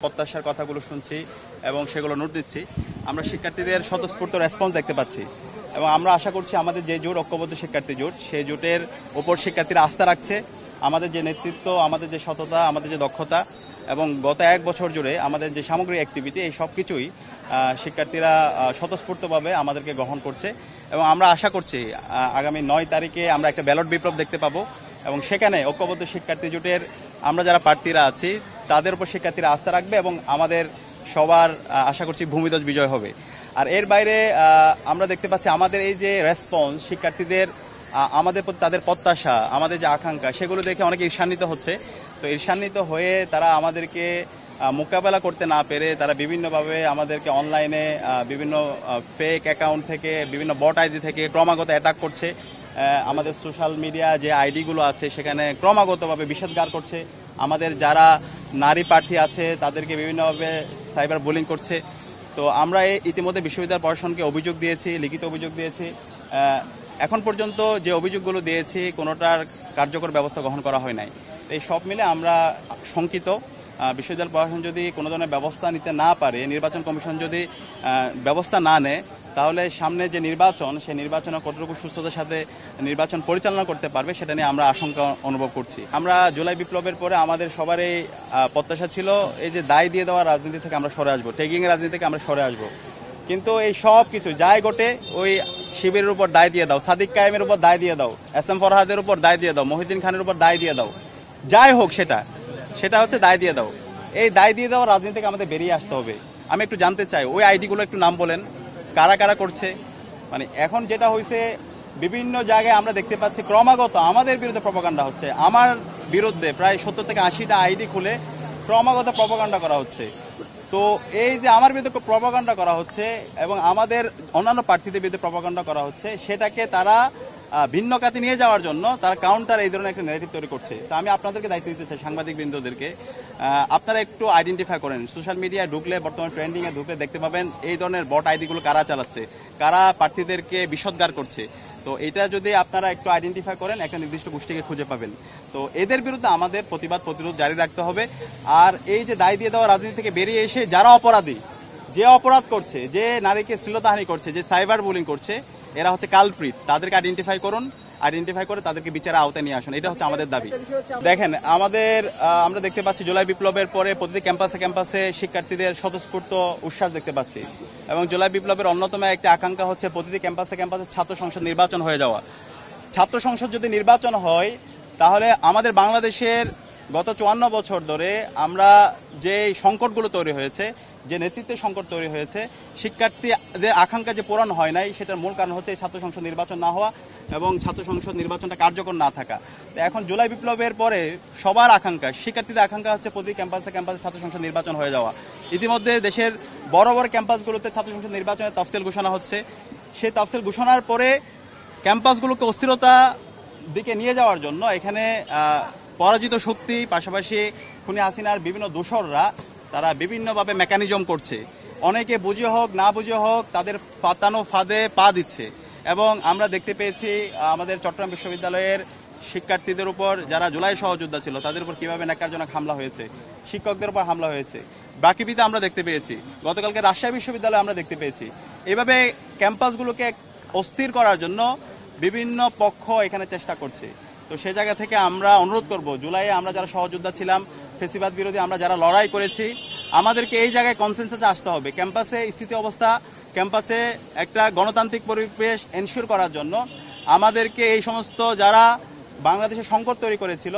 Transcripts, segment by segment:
প্রত্যাশার কথাগুলো শুনছি এবং সেগুলো নোট নিচ্ছি। আমরা শিক্ষার্থীদের স্বতঃস্ফূর্ত রেসপন্স দেখতে পাচ্ছি এবং আমরা আশা করছি আমাদের যে জোট ঐক্যবদ্ধ শিক্ষার্থী জোট, সেই জোটের ওপর শিক্ষার্থীরা আস্থা রাখছে। আমাদের যে নেতৃত্ব, আমাদের যে সততা, আমাদের যে দক্ষতা এবং গত এক বছর জুড়ে আমাদের যে সামগ্রিক অ্যাক্টিভিটি, এই সব কিছুই শিক্ষার্থীরা স্বতঃস্ফূর্তভাবে আমাদেরকে গ্রহণ করছে এবং আমরা আশা করছি আগামী 9 তারিখে আমরা একটা ব্যালট বিপ্লব দেখতে পাবো এবং সেখানে ঐক্যবদ্ধ শিক্ষার্থী জোটের আমরা যারা প্রার্থীরা আছি তাদের উপর শিক্ষার্থীরা আস্থা রাখবে এবং আমাদের সবার আশা করছি ভূমিধ্বজ বিজয় হবে। আর এর বাইরে আমরা দেখতে পাচ্ছি আমাদের এই যে রেসপন্স, শিক্ষার্থীদের আমাদের প্রতি তাদের প্রত্যাশা, আমাদের যে আকাঙ্ক্ষা, সেগুলো দেখে অনেকে ঈর্ষান্বিত হচ্ছে। তো ঈর্ষান্বিত হয়ে তারা আমাদেরকে মোকাবেলা করতে না পেরে তারা বিভিন্নভাবে আমাদেরকে অনলাইনে বিভিন্ন ফেক অ্যাকাউন্ট থেকে, বিভিন্ন বট আইডি থেকে ক্রমাগত অ্যাটাক করছে। আমাদের সোশ্যাল মিডিয়া যে আইডিগুলো আছে সেখানে ক্রমাগতভাবে বিষাদগার করছে। আমাদের যারা নারী প্রার্থী আছে তাদেরকে বিভিন্নভাবে সাইবার বুলিং করছে। তো আমরা ইতিমধ্যে বিশ্ববিদ্যালয় প্রশাসনকে অভিযোগ দিয়েছি, লিখিত অভিযোগ দিয়েছি। এখন পর্যন্ত যে অভিযোগগুলো দিয়েছি কোনোটার কার্যকর ব্যবস্থা গ্রহণ করা হয় নাই। এই সব মিলে আমরা শঙ্কিত। বিশ্ববিদ্যালয় প্রশাসন যদি কোনো ধরনের ব্যবস্থা নিতে না পারে, নির্বাচন কমিশন যদি ব্যবস্থা না নেয়, তাহলে সামনে যে নির্বাচন, সেই নির্বাচনে কতটুকু সুস্থতার সাথে নির্বাচন পরিচালনা করতে পারবে সেটা নিয়ে আমরা আশঙ্কা অনুভব করছি। আমরা জুলাই বিপ্লবের পরে আমাদের সবারই প্রত্যাশা ছিল এই যে দায় দিয়ে দেওয়ার রাজনীতি থেকে আমরা সরে আসবো, ট্যাগিংয়ের রাজনীতি থেকে আমরা সরে আসবো। কিন্তু এই সব কিছু যাই ঘটে, ওই শিবিরের উপর দায় দিয়ে দাও, সাদিক কায়েমের উপর দায় দিয়ে দাও, SM ফরহাদের উপর দায় দিয়ে দাও, মহিউদ্দিন খানের উপর দায় দিয়ে দাও, যাই হোক সেটা হচ্ছে দায় দিয়ে দাও। এই দায় দিয়ে দেওয়ার রাজনীতি থেকে আমাদের বেরিয়ে আসতে হবে। আমি একটু জানতে চাই ওই আইডিগুলো একটু নাম বলেন, কারা কারা করছে। মানে এখন যেটা হয়েছে, বিভিন্ন জায়গায় আমরা দেখতে পাচ্ছি ক্রমাগত আমাদের বিরুদ্ধে প্রপাগান্ডা হচ্ছে। আমার বিরুদ্ধে প্রায় 70 থেকে 80টা আইডি খুলে ক্রমাগত প্রপাগান্ডা করা হচ্ছে। তো এই যে আমার বিরুদ্ধে প্রপাগান্ডা করা হচ্ছে এবং আমাদের অন্যান্য প্রার্থীদের বিরুদ্ধে প্রপাগান্ডা করা হচ্ছে, সেটাকে তারা ভিন্ন কাতে নিয়ে যাওয়ার জন্য তারা কাউন্টার এই ধরনের একটা ন্যারেটিভ তৈরি করছে। তো আমি আপনাদেরকে দায়িত্ব দিতে চাই, সাংবাদিক বৃন্দদেরকে, আপনারা একটু আইডেন্টিফাই করেন। সোশ্যাল মিডিয়ায় ঢুকলে, বর্তমানে ট্রেন্ডিংয়ে ঢুকলে দেখতে পাবেন এই ধরনের বট আইডিগুলো কারা চালাচ্ছে, কারা প্রার্থীদেরকে বিষোদ্গার করছে। তো এটা যদি আপনারা একটু আইডেন্টিফাই করেন, একটা নির্দিষ্ট গোষ্ঠীকে খুঁজে পাবেন। তো এদের বিরুদ্ধে আমাদের প্রতিরোধ জারি রাখতে হবে। আর এই যে দায় দিয়ে দেওয়া রাজনীতি থেকে বেরিয়ে এসে যারা অপরাধী, যে অপরাধ করছে, যে নারীকে শ্লীলতাহানি করছে, যে সাইবার বুলিং করছে, এরা হচ্ছে কালপ্রিট। তাদেরকে আইডেন্টিফাই করুন, আইডেন্টিফাই করে তাদেরকে বিচারের আওতায় নিয়ে আসুন। এটা হচ্ছে আমাদের দাবি। দেখেন, আমরা দেখতে পাচ্ছি জুলাই বিপ্লবের পরে প্রতিটি ক্যাম্পাসে শিক্ষার্থীদের স্বতঃস্ফূর্ত উচ্ছ্বাস দেখতে পাচ্ছি এবং জুলাই বিপ্লবের অন্যতম একটা আকাঙ্ক্ষা হচ্ছে প্রতিটি ক্যাম্পাসে ছাত্র সংসদ নির্বাচন হয়ে যাওয়া। ছাত্র সংসদ যদি নির্বাচন হয়, তাহলে আমাদের বাংলাদেশের গত 54 বছর ধরে আমরা যে সংকটগুলো তৈরি হয়েছে, যে নেতৃত্বের সংকট তৈরি হয়েছে, শিক্ষার্থীদের আকাঙ্ক্ষা যে পূরণ হয় নাই, সেটার মূল কারণ হচ্ছে এই ছাত্র সংসদ নির্বাচন না হওয়া এবং ছাত্র সংসদ নির্বাচনটা কার্যকর না থাকা। তো এখন জুলাই বিপ্লবের পরে সবার আকাঙ্ক্ষা, শিক্ষার্থীদের আকাঙ্ক্ষা হচ্ছে প্রতি ক্যাম্পাসে ছাত্র সংসদ নির্বাচন হয়ে যাওয়া। ইতিমধ্যে দেশের বড় বড় ক্যাম্পাসগুলোতে ছাত্র সংসদ নির্বাচনের তফসিল ঘোষণা হচ্ছে। সেই তফসিল ঘোষণার পরে ক্যাম্পাসগুলোকে অস্থিরতা দিকে নিয়ে যাওয়ার জন্য এখানে পরাজিত শক্তি, পাশাপাশি খুনি হাসিনার বিভিন্ন দোসররা তারা বিভিন্নভাবে মেকানিজম করছে। অনেকে বুঝে হোক না বুঝে হোক তাদের পাতানো ফাঁদে পা দিচ্ছে এবং আমরা দেখতে পেয়েছি আমাদের চট্টগ্রাম বিশ্ববিদ্যালয়ের শিক্ষার্থীদের উপর যারা জুলাই সহযোদ্ধা ছিল তাদের উপর কীভাবে ন্যাক্কারজনক হামলা হয়েছে, শিক্ষকদের উপর হামলা হয়েছে। বাকিবিতে আমরা দেখতে পেয়েছি, গতকালকে রাজশাহী বিশ্ববিদ্যালয়ে আমরা দেখতে পেয়েছি। এভাবে ক্যাম্পাসগুলোকে অস্থির করার জন্য বিভিন্ন পক্ষ এখানে চেষ্টা করছে। তো সে জায়গা থেকে আমরা অনুরোধ করব, জুলাইয়ে আমরা যারা সহযোদ্ধা ছিলাম, ফেসিবাদ বিরোধী আমরা যারা লড়াই করেছি, আমাদেরকে এই জায়গায় কনসেনসাসে আসতে হবে। ক্যাম্পাসে স্থিতি অবস্থা, ক্যাম্পাসে একটা গণতান্ত্রিক পরিবেশ এনশিওর করার জন্য আমাদেরকে এই সমস্ত যারা বাংলাদেশে সংকট তৈরি করেছিল,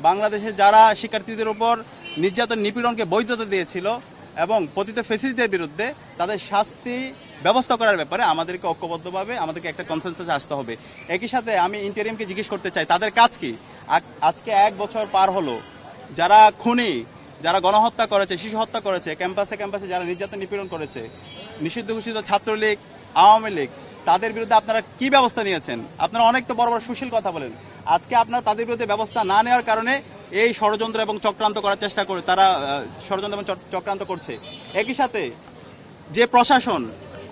বাংলাদেশে যারা শিক্ষার্থীদের উপর নির্যাতন নিপীড়নকে বৈধতা দিয়েছিল এবং পতিত ফ্যাসিস্টদের বিরুদ্ধে তাদের শাস্তি ব্যবস্থা করার ব্যাপারে আমাদেরকে ঐক্যবদ্ধভাবে আমাদেরকে একটা কনসেনসাসে আসতে হবে। একই সাথে আমি ইন্টারিমকে জিজ্ঞেস করতে চাই, তাদের কাজ কি? আজকে 1 বছর পার হলো, যারা খুনি, যারা গণহত্যা করেছে, শিশু হত্যা করেছে, ক্যাম্পাসে যারা নির্যাতন নিপীড়ন করেছে, নিষিদ্ধ ঘোষিত ছাত্রলীগ, আওয়ামী লীগ, তাদের বিরুদ্ধে আপনারা কি ব্যবস্থা নিয়েছেন? আপনারা অনেক তো বড় বড় সুশীল কথা বলেন, আজকে আপনারা তাদের বিরুদ্ধে ব্যবস্থা না নেওয়ার কারণে এই ষড়যন্ত্র এবং চক্রান্ত করার চেষ্টা করে, তারা ষড়যন্ত্র এবং চক্রান্ত করছে। একই সাথে যে প্রশাসন,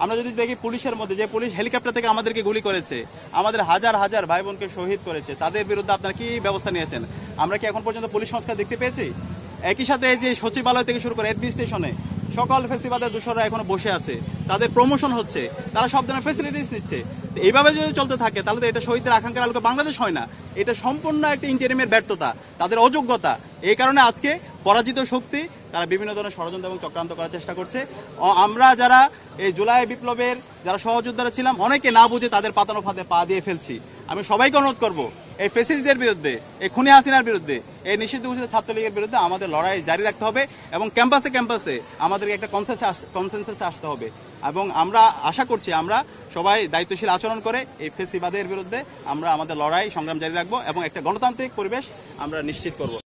আমরা যদি দেখি পুলিশের মধ্যে যে পুলিশ হেলিকপ্টার থেকে আমাদেরকে গুলি করেছে, আমাদের হাজার হাজার ভাই বোনকে শহীদ করেছে, তাদের বিরুদ্ধে আপনারা কি ব্যবস্থা নিয়েছেন? আমরা কি এখন পর্যন্ত পুলিশ সংস্কার দেখতে পেয়েছি? একই সাথে যে সচিবালয় থেকে শুরু করে অ্যাডমিনিস্ট্রেশনে সকল ফেসিবাদের দূষণরা এখনো বসে আছে, তাদের প্রমোশন হচ্ছে, তারা সব ধরনের ফেসিলিটিস নিচ্ছে। তো এইভাবে যদি চলতে থাকে তাহলে তো এটা শহীদদের আকাঙ্ক্ষার আলোকে বাংলাদেশ হয় না, এটা সম্পূর্ণ একটা ইন্টারিমের ব্যর্থতা, তাদের অযোগ্যতা। এই কারণে আজকে পরাজিত শক্তি তারা বিভিন্ন ধরনের ষড়যন্ত্র এবং চক্রান্ত করার চেষ্টা করছে। আমরা যারা এই জুলাই বিপ্লবের যারা সহযোদ্ধারা ছিলাম, অনেকে না বুঝে তাদের পাতানো ফাঁদে পা দিয়ে ফেলছি। আমি সবাইকে অনুরোধ করব, এই ফেসিস্টদের বিরুদ্ধে, এই খুনি হাসিনার বিরুদ্ধে, এই নিষিদ্ধ ঘোষিত ছাত্রলীগের বিরুদ্ধে আমাদের লড়াই জারি রাখতে হবে এবং ক্যাম্পাসে ক্যাম্পাসে আমাদেরকে একটা কনসেনসাসে আসতে হবে। এবং আমরা আশা করছি আমরা সবাই দায়িত্বশীল আচরণ করে এই ফেসিবাদের বিরুদ্ধে আমরা আমাদের লড়াই সংগ্রাম জারি রাখবো এবং একটা গণতান্ত্রিক পরিবেশ আমরা নিশ্চিত করব।